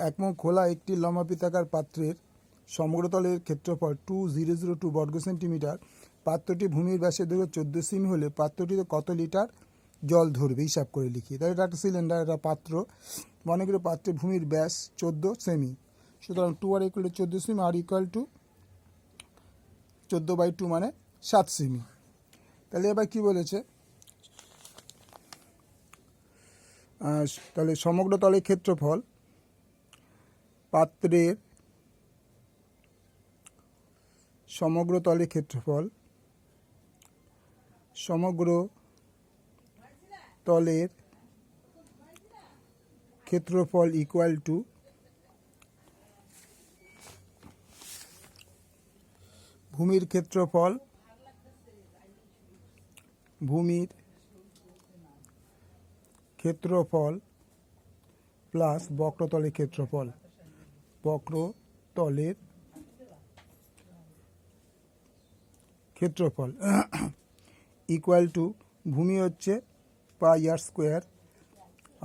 একমুখ খোলা একটি লম্বাপিতাকার পাত্রের সমগ্রতলের ক্ষেত্রফল 2002 বর্গ সেন্টিমিটার। পাত্রটি ভূমির ব্যাসের দৈর্ঘ্য 14 সেমি হলে পাত্রটিতে কত লিটার জল ধরবে হিসাব করে লিখি। তাহলে এটা একটা সিলিন্ডার, এটা পাত্র। মনে করি পাত্রের ভূমির ব্যাস 14 সেমি, সুতরাং 2r ইকুয়াল টু 14 সেমি, আর ইকুয়াল টু 14/2 মানে 7 সেমি। তাহলে এবার কি বলেছে, তাহলে সমগ্র তলের ক্ষেত্রফল পাত্রের সমগ্র তলের ক্ষেত্রফল সমগ্র তলের ক্ষেত্রফল ইকুয়াল টু ভূমির ক্ষেত্রফল প্লাস বক্রতলের ক্ষেত্রফল ইকুয়াল টু ভূমি হচ্ছে πr স্কোয়ার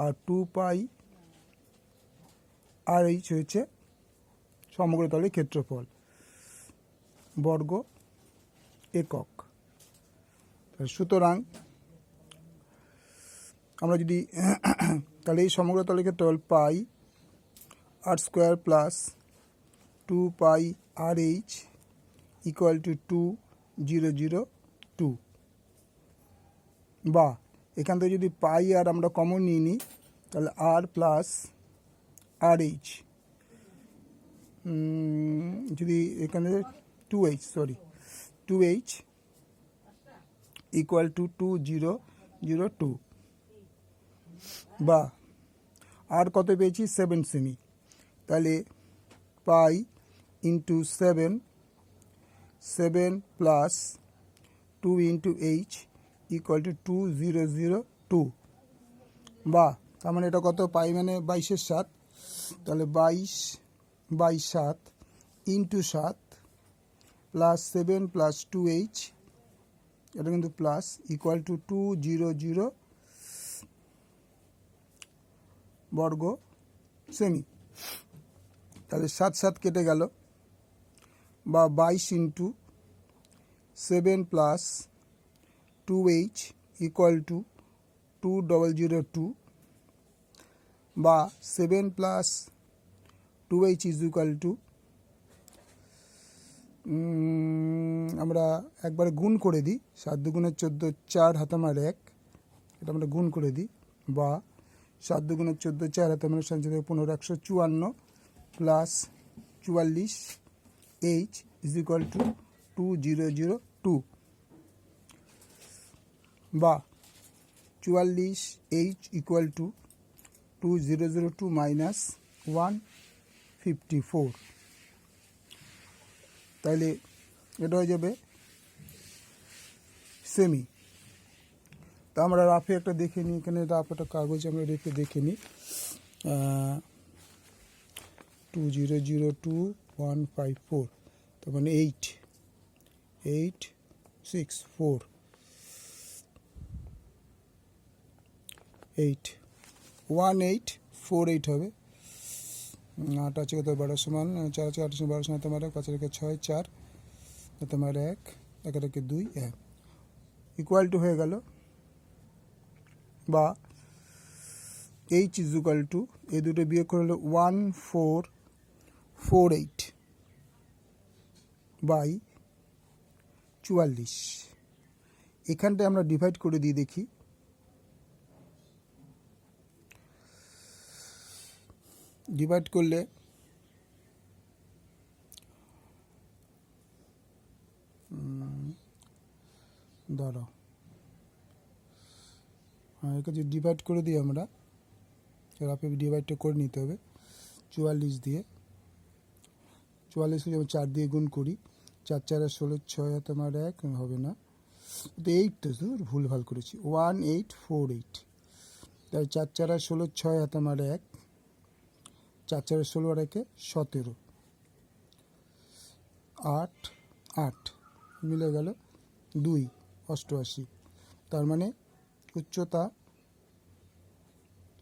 আর 2πr/h হচ্ছে সমগ্র তলের ক্ষেত্রফল বর্গ একক। সুতরাং আমরা যদি তাহলে এই সমগ্র তলের ক্ষেত্রফল πr square plus 2πr/h equal to 2002, বা এখান থেকে যদি πr আমরা কমন নিয়ে নিই তাহলে r প্লাস RH, যদি এখানে 2h ইকুয়াল টু 2002, বা আর কত পেয়েছি 7 সেমি। তাহলে pi into 7 plus 2 into h equal to 2002, বা তার মানে এটা কত, পাই মানে 22/7, তাহলে 22/7 ইন্টু 7 প্লাস 7 প্লাস 2h, এটা কিন্তু প্লাস, ইকুয়াল টু 200 বর্গ সেমি। তাহলে 7 কেটে গেল, বা 22 into 7 plus 2h equal to 2002, বা 7 plus 2h is equal to, আমরা একবারে গুণ করে দিই, 7 দুগুণে 14, 4 হাতে আমার 1, এটা আমরা গুণ করে দিই, বা 7 দুগুণে 14, 4 হাতে আমার 15, 154 plus 44h is equal to 2002, বা 44h ইকুয়াল টু 2002 মাইনাস 154। তাইলে এটা হয়ে যাবে সেমি। তা আমরা রাফে একটা দেখে নিই, এখানে রাফ একটা কাগজ আমরা রেখে দেখে নিই। 2002,154, তার মানে 864 1848 হবে। 8 আছে কত, 12 সমান 4 আছে 8 সমান 12 সমান তোমার 5 রেখে 6, 4 তোমার 1, 1 রেখে 2, 1 ইকুয়াল টু হয়ে গেল, বা h ইজ ইকুয়াল টু, এই দুটো বিয়োগ করে হলো 1448 বাই 44। এখানটায় আমরা ডিভাইড করে দিয়ে দেখি, ডিভাইড করলে ধরো একে যদি ডিভাইড করে দিই আমরা, রাফে ডিভাইডটা করে নিতে হবে 44 দিয়ে। 44কে যেমন 4 দিয়ে গুণ করি, 4 4 16, 6 হাতে আমার 1 হবে না, তো 8 তো ভুল ভাল করেছি, 1848, তাই 4 4 16, 6 হাতে আমার 1, 4 4 16 আর 1 17, 8 মিলে গেল 2 88। তার মানে উচ্চতা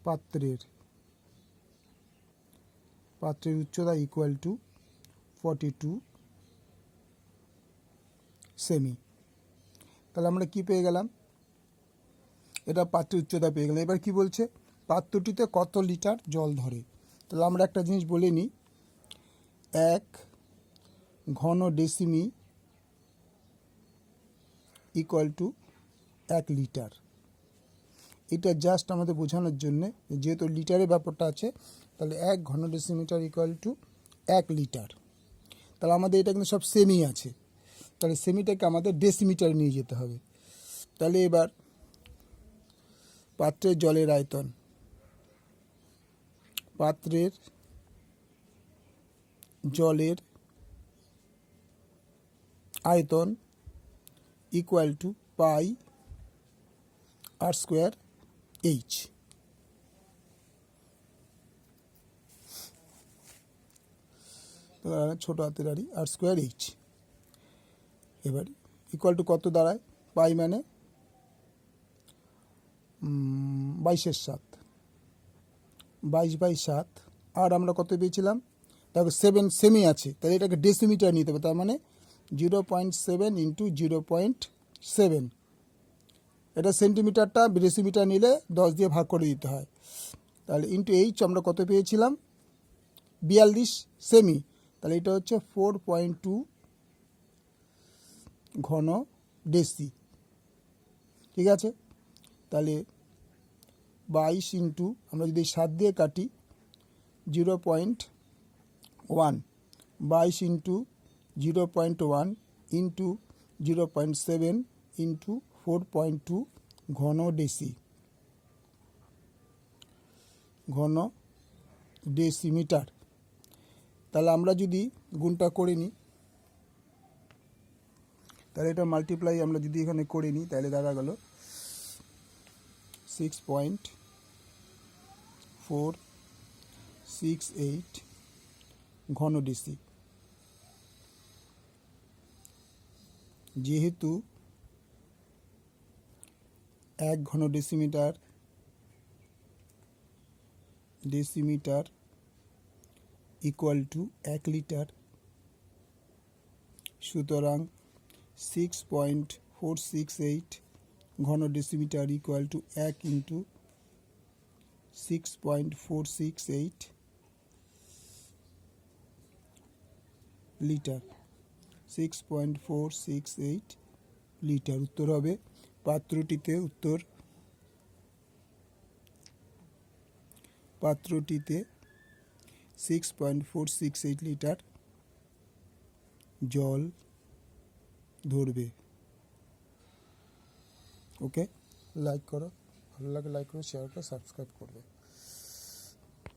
পাত্রের পাত্রের উচ্চতা ইকুয়াল টু 42 সেমি। তাহলে আমরা কি পেয়ে গেলাম, এটা পাত্রের উচ্চতা পেয়ে গেলাম। এবার কি বলছে, পাত্রটিতে কত লিটার জল ধরে। তাহলে আমরা একটা জিনিস বলে নিই, 1 ঘন ডেসিমি ইকুয়াল টু 1 লিটার। এটা জাস্ট আমাদের বোঝানোর জন্যে, যেহেতু লিটারের ব্যাপারটা আছে, তাহলে 1 ঘন ডেসিমিটার ইকুয়াল টু 1 লিটার। তাহলে আমাদের এটা কিন্তু সব সেমি আছে, তাহলে সেমিটাকে আমাদের ডেসিমিটারে নিয়ে যেতে হবে। তাহলে এবার পাত্রের জলের আয়তন, পাত্রের জলের আয়তন equal to pi r square H. ছোটো হাতের আড়ি আর স্কোয়ার এইচ। এবার ইকুয়াল টু কত দাঁড়ায়, পাই মানে 22/7, 22/7। আর আমরা কত পেয়েছিলাম, দেখো 7 সেমি আছে, তাহলে এটাকে ডেসিমিটার নিতে হবে। তার মানে 0.7 ইন্টু 0.7। এটা সেন্টিমিটারটা ডেসিমিটার নিলে 10 দিয়ে ভাগ করে দিতে হয়। তাহলে ইন্টু এইচ আমরা কত পেয়েছিলাম, 42 সেমি। তাহলে এটা হচ্ছে 4.2 ঘন ডেসি। ঠিক আছে, তাহলে 22 ইন্টু আমরা যদি 7 দিয়ে কাটি 0.1, 22 ইন্টু 0.1 ইন্টু 0.7 ইন্টু 4.2 ঘন ডেসি, ঘন ডেসিমিটার। তাহলে আমরা যদি গুণটা করে নিই, তাহলে এটা মাল্টিপ্লাই আমরা যদি এখানে করে নিই, তাহলে দাঁড়া গেল 6.468 ঘন ডিসি। যেহেতু 1 ঘন ডেসিমিটার ইকুয়াল টু 1 লিটার, সুতরাং 6.468 ঘন decimetre equal to 1 into 6.468 litre, 6.468 litre. উত্তর হবে পাত্রটিতে 6.468 লিটার জল ধরবে। ওকে, লাইক করো, ভালো লাগে লাইক করো, শেয়ার করো, সাবস্ক্রাইব করবে।